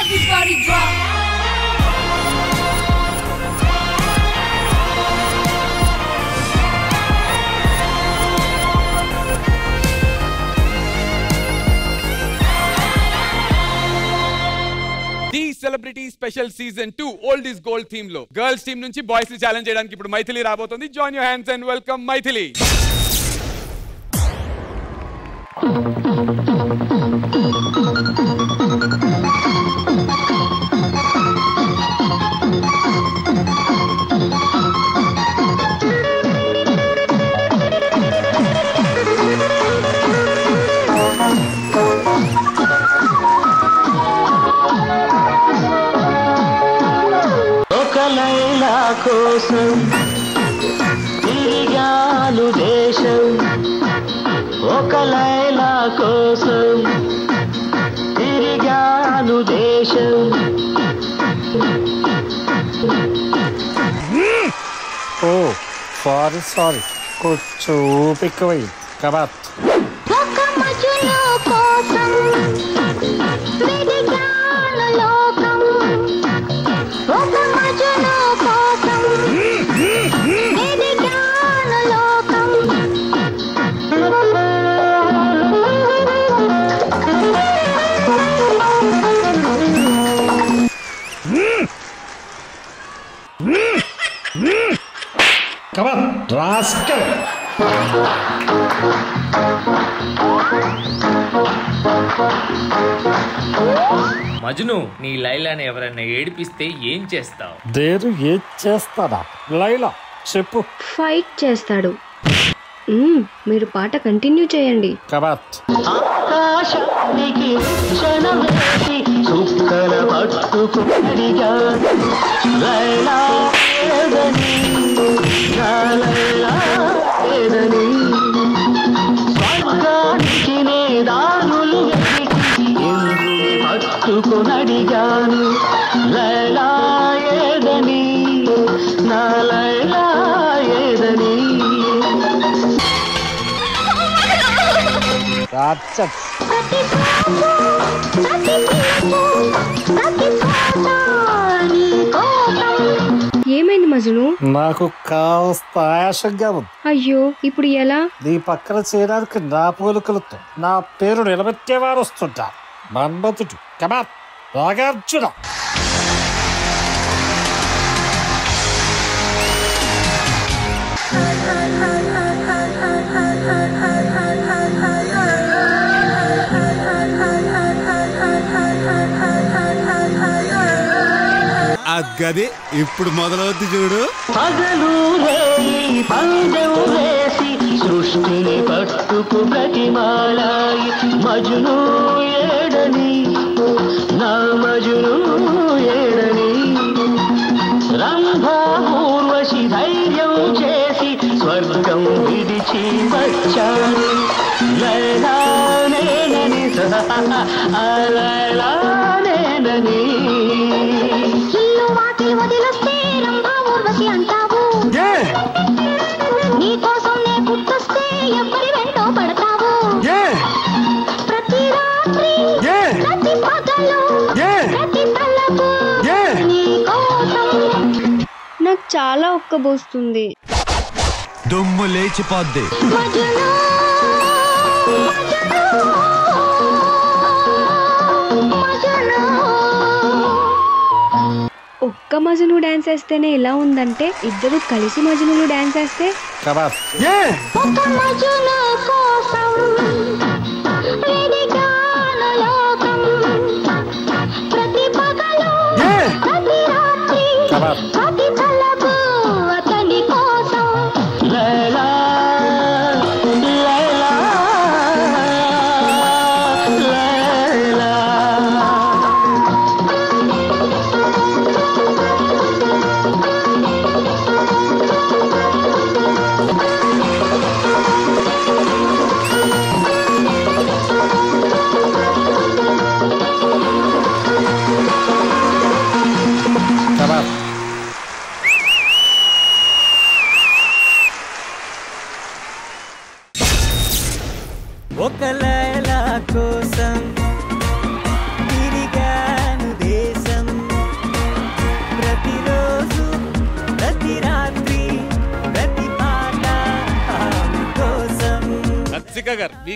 everybody drop. The celebrity special season 2 old is gold theme లో girls team నుంచి boys ని challenge చేయడానికి ఇప్పుడు మైథిలి రాబోతుంది. Join your hands and welcome Maithili. Laila కోసం తిరిగాను దేశం, ఒక లైలా కోసం తిరిగాను దేశం. ఓ సారీ కొంచెం ఓపికవై కబాత్. ఒక మజును కోసం వెదిగాను లోకం, ఒక మజును కోసం వెదిగాను లోకం. కబాత్ రాస్కల్. మజ్ను, నీ లైలాని ఎవరైనా ఏడిపిస్తే ఏం చేస్తావు? దేరు ఏం చేస్తాడా? లైలా చెప్పు. ఫైట్ చేస్తాడు. మీరు పాట కంటిన్యూ చేయండి. కబాత్. ఆకాశానికి క్షణమేసి చుక్కల పట్టుకుడిగా లైలా ఏదని, నా లైలా ఏదని, స్వర్గానికి నే దారులు వెతికి ఇంద్రుని పట్టుకునడిగాను. లైలా ఏదని, నా లైలా ఏదని. ఏమైంది మజును? నాకు కాస్త ఆయాసంగా ఉంది. అయ్యో, ఇప్పుడు ఎలా? నీ పక్కన చేయడానికి నా పోలికలతో నా పేరు నిలబెట్టేవారు వస్తుంటా. మన్మధుడు. కబాత్. నాగార్జున. గది ఇప్పుడు మొదలవుద్ది చూడు. పగలు రేయి పందెం వేసి సృష్టిని పట్టుకు ప్రతిమాలాయి. మజును ఏడని, నా మజును ఏడని. రంభా ఊర్వశి ధైర్యం చేసి స్వర్గం విడిచి వచ్చాను. లైలా నేనని, లైలా నేనని. వదిలొస్తే రంభా ఊర్వశి అంటావు, నీ కోసం నే గుర్తొస్తే ఎవరి వెంటో పడతావు. ప్రతి రాత్రి ప్రతి పగలు ప్రతి తలపు నీ కోసం. నాకు చాలా ఒక్కబోస్తుంది. దుమ్ము లేచిపోద్ది. మజును మజును మజును. ఒక్క మజును డాన్స్ వేస్తేనే ఇలా ఉందంటే ఇద్దరు కలిసి మజునులు డాన్స్ వేస్తే. కబాత్. ఒక మజును కోసం వెదిగాను లోకం, ప్రతి పగలు ప్రతి రాత్రి ప్రతి తలపు అతని కోసం. లైలా లైలా లైలా.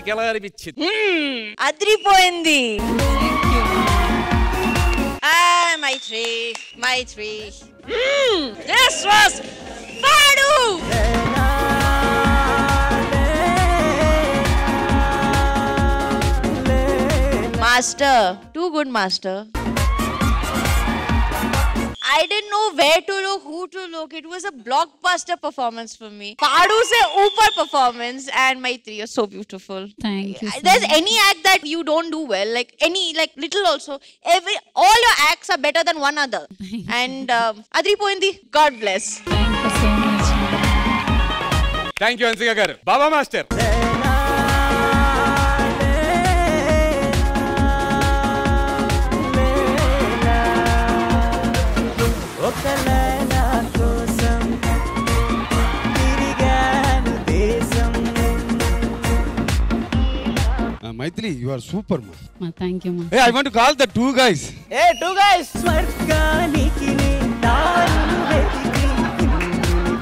మీకు ఎలా అనిపించింది? అదిరిపోయింది. మైత్రి this was Padu. Master, too good, master. I didn't know where to look, who to look. It was a blockbuster performance for me. Padu se upar performance, and Maitri, you're so beautiful. Thank you. There's any act that you don't do well, like little also. All your acts are better than one other. And Adri Poindi, God bless. Thank you so much. Thank you, Hansika garu. Baba Master. Maithili, you are super, man. Thank you, ma. Hey, I want to call the two guys. Hey, two guys. స్వర్గానికి దారులు వెతికి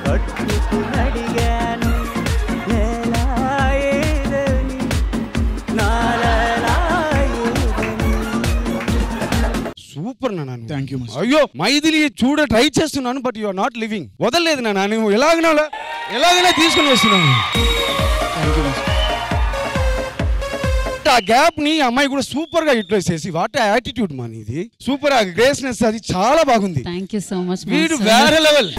పట్టుకునడిగాను లేలాయేదని నాలలాయేదని. Super నాన్న. Thank you. అయ్యో మైథిలి చూడ try చేస్తున్నాను, but you are not living. వదలలేదు నాన్న, నువ్వు ఎలాగైనా తీసుకుని వస్తున్నాను. Thank you. ఆ గ్యాప్ ని అమ్మాయి కూడా సూపర్ గా యూటిలైజ్ చేసి, వాట్ యాటిట్యూడ్ మన ఇది సూపర్. ఆ గ్రేస్నెస్ అది చాలా బాగుంది. Thank you so much. వీడు వేరే level.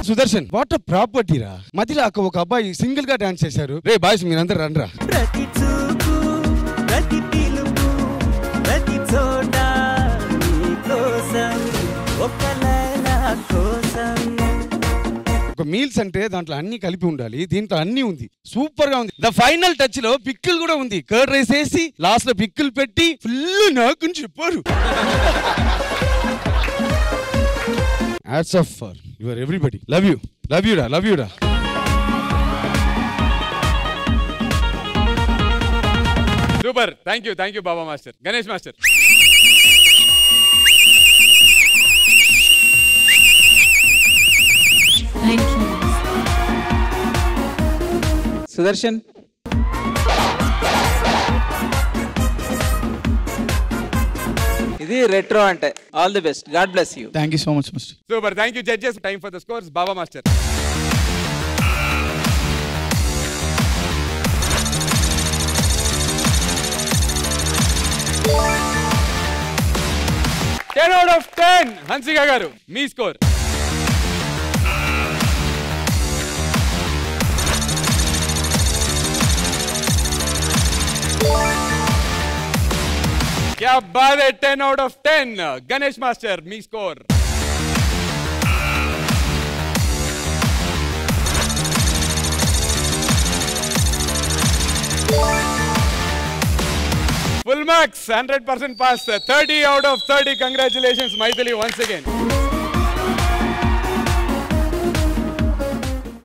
Sudarshan, what a property రా. మధ్యలో ఒక అబ్బాయి సింగిల్ గా డాన్స్ చేశారు. రే బాయ్స్ మీరందరూ రండ్రా. ప్రతి చూపు ప్రతి పిలుపు ప్రతి చోట నీ కోసం ఒక లైలా కోసం. ఒక మీల్స్ అంటే దాంట్లో అన్ని కలిపి ఉండాలి, దీంట్లో అన్ని ఉంది. సూపర్ గా ఉంది. ద ఫైనల్ టచ్ లో పిక్కులు కూడా ఉంది. కర్డ్ రైస్ వేసి లాస్ట్ లో పిక్కులు పెట్టి ఫుల్ నాకు చెప్పారు. Hats off for your everybody. Love you రా. Super. Thank you Baba master. Ganesh master. Thank you. Sudarshan, ఇది రెట్రో అంటే. All the best. God bless you. Thank you so much mister. Super. Thank you judges. Time for the scores. Baba master. Ten out of 10. Hansika గారు, మీ score. क्या बात है. 10 out of 10. Ganesh master, me score. Full marks, 100% pass. 30 out of 30. Congratulations, Maithili, once again.